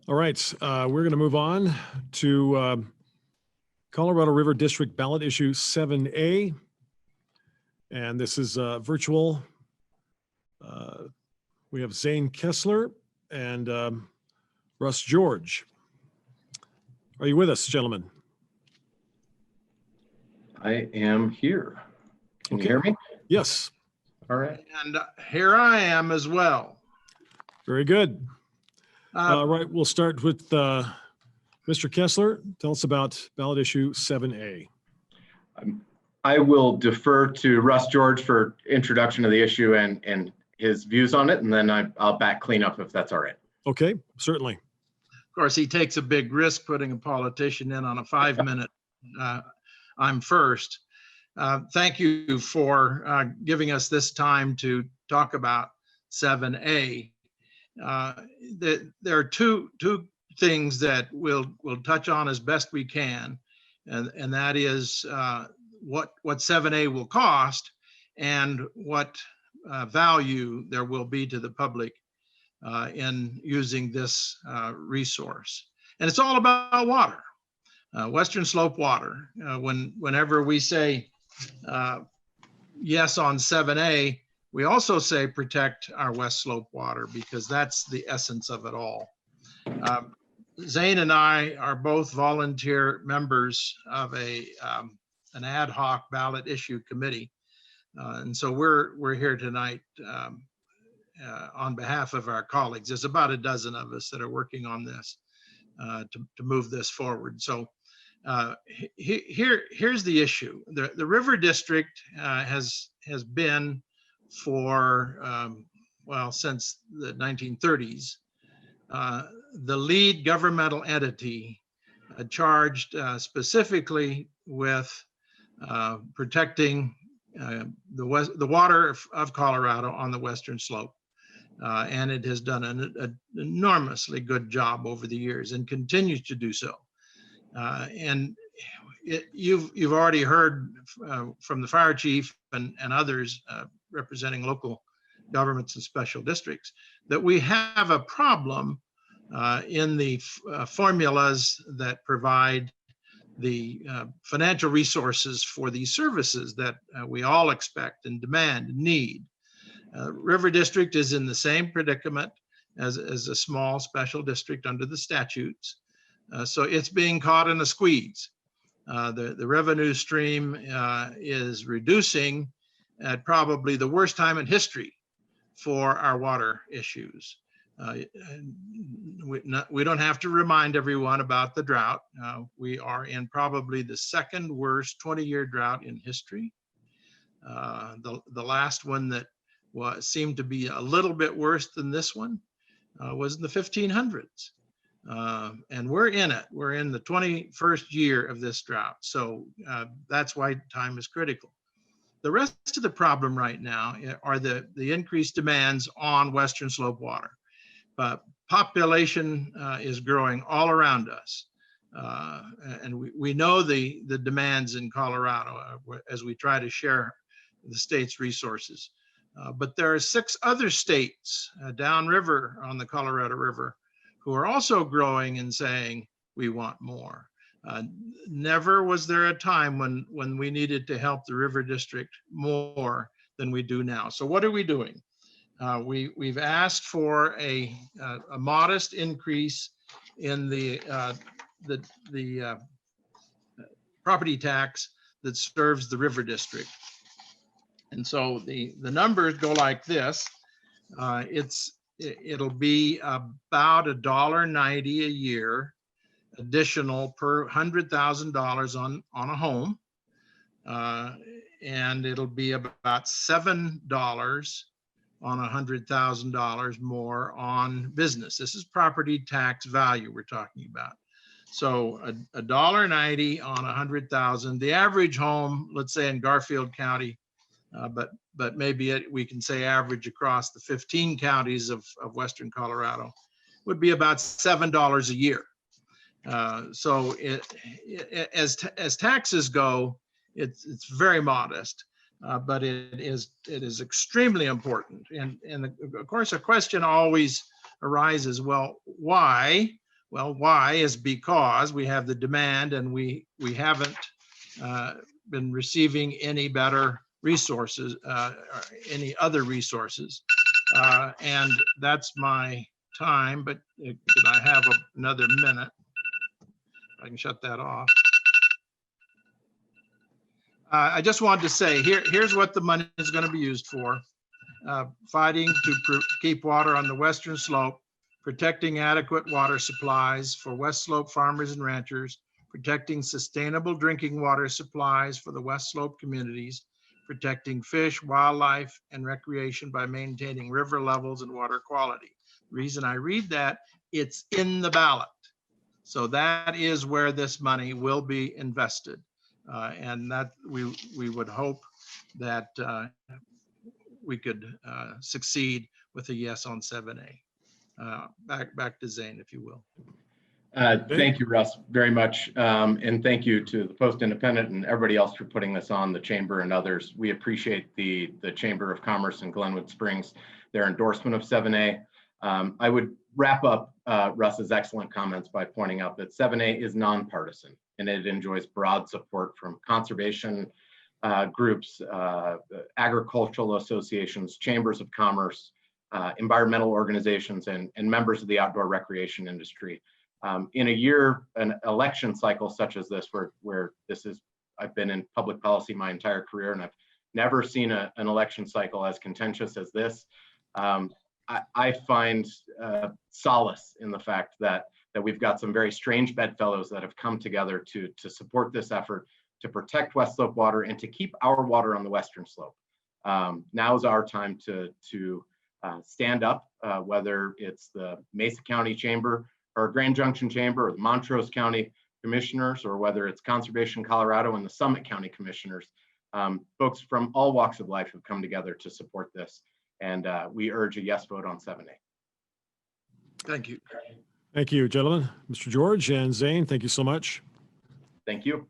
All right, we're going to move on to Colorado River District ballot issue 7A. And this is virtual. We have Zane Kessler and Russ George. Are you with us, gentlemen? I am here. Can Okay. you hear me? Yes. All right. And here I am as well. Very good. Right, we'll start with Mr. Kessler. Tell us about ballot issue 7A. I will defer to Russ George for introduction of the issue and his views on it, and then I'll back clean up if that's all right. Okay, certainly. Of course, he takes a big risk putting a politician in on a 5-minute I'm first. Thank you for giving us this time to talk about 7A. There are two things that we'll touch on as best we can, and that is what 7A will cost and what value there will be to the public in using this resource. And it's all about water, Western Slope water. Whenever we say yes on 7A, we also say protect our West Slope water, because that's the essence of it all. Zane and I are both volunteer members of an ad hoc ballot issue committee. And so we're here tonight on behalf of our colleagues. There's about a dozen of us that are working on this to move this forward. So here's the issue. The River District has been for, well, since the 1930s, the lead governmental entity charged specifically with protecting the water of Colorado on the Western Slope. And it has done an enormously good job over the years and continues to do so. And you've already heard from the fire chief and others representing local governments and special districts that we have a problem in the formulas that provide the financial resources for these services that we all expect and demand and need. River District is in the same predicament as a small special district under the statutes. So it's being caught in a squeeze. The revenue stream is reducing at probably the worst time in history for our water issues. We don't have to remind everyone about the drought. We are in probably the second worst 20-year drought in history. The last one that seemed to be a little bit worse than this one was in the 1500s. And we're in it. We're in the 21st year of this drought. So that's why time is critical. The rest of the problem right now are the increased demands on Western Slope water. But population is growing all around us. And we know the demands in Colorado as we try to share the state's resources. But there are 6 other states downriver on the Colorado River who are also growing and saying, we want more. Never was there a time when we needed to help the River District more than we do now. So what are we doing? We've asked for a modest increase in the property tax that serves the River District. And so the numbers go like this. It'll be about $1.90 a year additional per $100,000 on a home. And it'll be about $7 on $100,000 more on business. This is property tax value we're talking about. So $1.90 on 100,000. The average home, let's say in Garfield County, but maybe we can say average across the 15 counties of Western Colorado, would be about $7 a year. So as taxes go, it's very modest. But it is extremely important. And of course, a question always arises, well, why Well, why is because we have the demand and we haven't been receiving any better resources, or any other resources. And that's my time, but could I have another minute? I can shut that off. I just wanted to say, here's what the money is going to be used for. Fighting to keep water on the western slope, protecting adequate water supplies for West Slope farmers and ranchers, protecting sustainable drinking water supplies for the West Slope communities, protecting fish, wildlife, and recreation by maintaining river levels and water quality. The reason I read that, it's in the ballot. So that is where this money will be invested. And that we would hope that we could succeed with a yes on 7A. Back to Zane, if you will. Thank you, Russ, very much. And thank you to the Post Independent and everybody else for putting this on, the Chamber and others. We appreciate the Chamber of Commerce in Glenwood Springs, their endorsement of 7A. I would wrap up Russ's excellent comments by pointing out that 7A is nonpartisan and it enjoys broad support from conservation groups, agricultural associations, chambers of commerce, environmental organizations, and members of the outdoor recreation industry. In a year, an election cycle such as this, where this is, I've been in public policy my entire career, and I've never seen an election cycle as contentious as this. I find solace in the fact that we've got some very strange bedfellows that have come together to support this effort to protect West Slope water and to keep our water on the Western Slope. Now is our time to stand up, whether it's the Mesa County Chamber or Grand Junction Chamber or the Montrose County Commissioners, or whether it's Conservation Colorado and the Summit County Commissioners. Folks from all walks of life have come together to support this, and we urge a yes vote on 7A. Thank you. Thank you, gentlemen. Mr. George and Zane, thank you so much. Thank you.